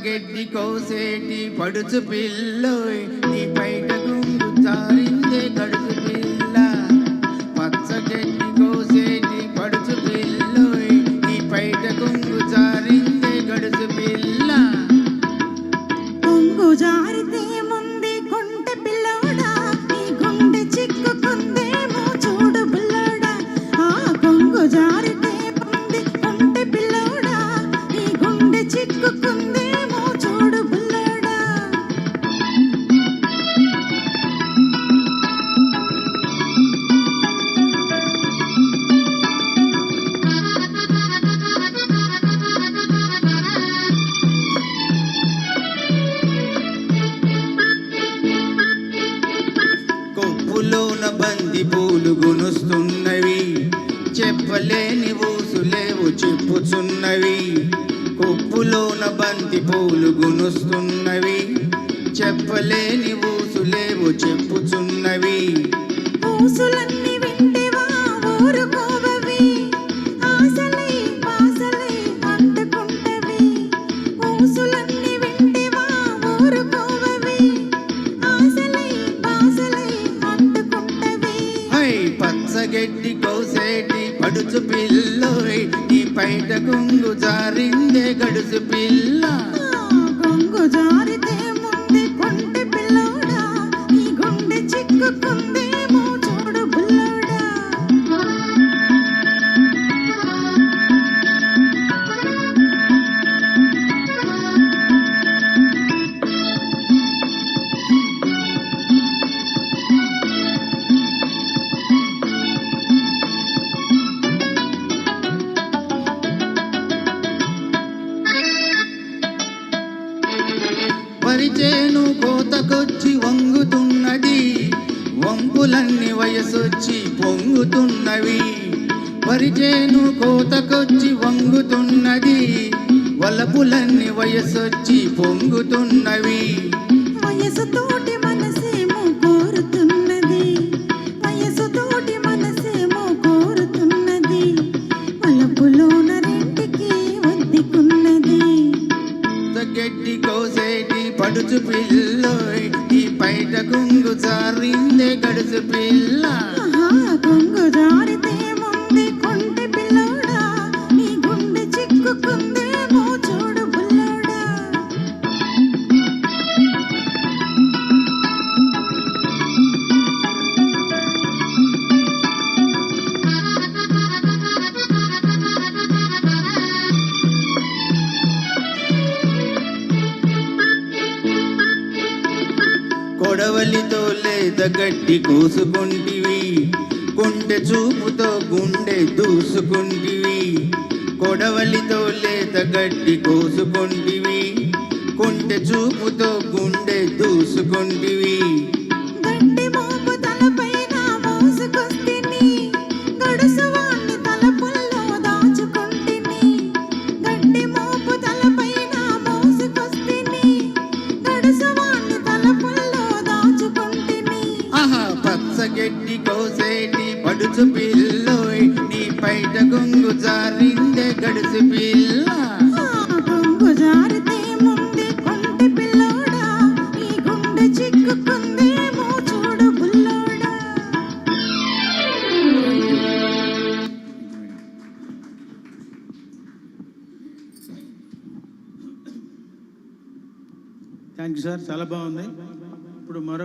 పచ్చగడ్డి కోసేటి పడుచు పిల్లోయ్ నీ పైట గుంగు జారిందే గడుచు పిల్ల. పచ్చగడ్డి కోసేటి పడుచు పిల్లోయ్ నీ పైట గుంగు జారిందే గడుచు పిల్ల. కొంగు జారితే ముందే కొంటె పిల్లోడా నీ గుండె చిక్కుకుందేమో చూడు బుల్లోడా. ఆ కొంగు జారితే ముందే కొంటె పిల్లోడా నీ గుండె చిక్కుకుందేమో చూడు బుల్లోడా. కొప్పులోన బంది పూలు గునుస్తున్నవి, చెప్పలేని ఊసులేవు చెప్పుచున్నవి. కొప్పులోన బంతి పూలు గునుస్తున్నవి, చెప్పలేని ఊసులేవు చెప్పుచున్నవి. ఊసులన్నీ వింటేవా ఊరుకోవవి, ఆశలై పాసలై అంటుకుంటవి. ఊసులన్నీ వింటేవా ఊరుకోవవి, ఆశలై పాసలై అంటుకుంటవి. హై పచ్చగడ్డి కోసేటి పడుచు పిల్లోయ్ నీ పైట గుంగు జారిందే గడుసు పిల్ల. కొంగు జారితే ముందే కొంటె పిల్లోడా నీ గుండె చిక్కుకుందేమో చూడు బుల్లోడా. వరిచేను కోతకొచ్చి వంగుతున్నది, వంపులన్నీ వయసొచ్చి పొంగుతున్నవి. వరిచేను కోతకొచ్చి వంగుతున్నది, వలపులన్నీ వయసొచ్చి పొంగుతున్నవి. వయసుతోటి మనసేమో కోరుతున్నది, వయసుతోటి మనసేమో కోరుతున్నది. వలపులోన రెంటికి ఒద్దికున్నది. గడ్డి కోసేటి పడుచు పిల్లోయ్ నీ పైట గుంగు జారిందే గడుసు పిల్ల. కొంగు జారితే ముందే కొంటె పిల్లోడా నీ గుండె చిక్కుకుందేమో చూడు బుల్లోడా. కొడవలితో లేత గడ్డి కోసుకుంటివి, కొంటె చూపుతో గుండె దూసుకుంటివి. కొడవలితో లేత గడ్డి కోసుకుంటివి, కొంటె చూపుతో గుండె దూసుకుంటివి. గడ్డి మోపు తలపైన మోసుకొస్తిని, గడుసువాణ్ణి తలపుల్లో దాచుకుంటిని. గడ్డి మోపు తలపైన మోసుకొస్తిని, గడుసువాణ్ణి తలపుల్లో దాచుకుంటిని. ఆహా పచ్చగడ్డి కోసేటి పడుచు పిల్లోయ్ నీ పైట గుంగు జారిందే గడుసు పిల్ల. కొంగు జారితే ముందే కొంటె పిల్లోడా నీ గుండె చిక్కుకుందేమో చూడు బుల్లోడా. థ్యాంక్ యూ సార్, చాలా బాగుంది. ఇప్పుడు మరో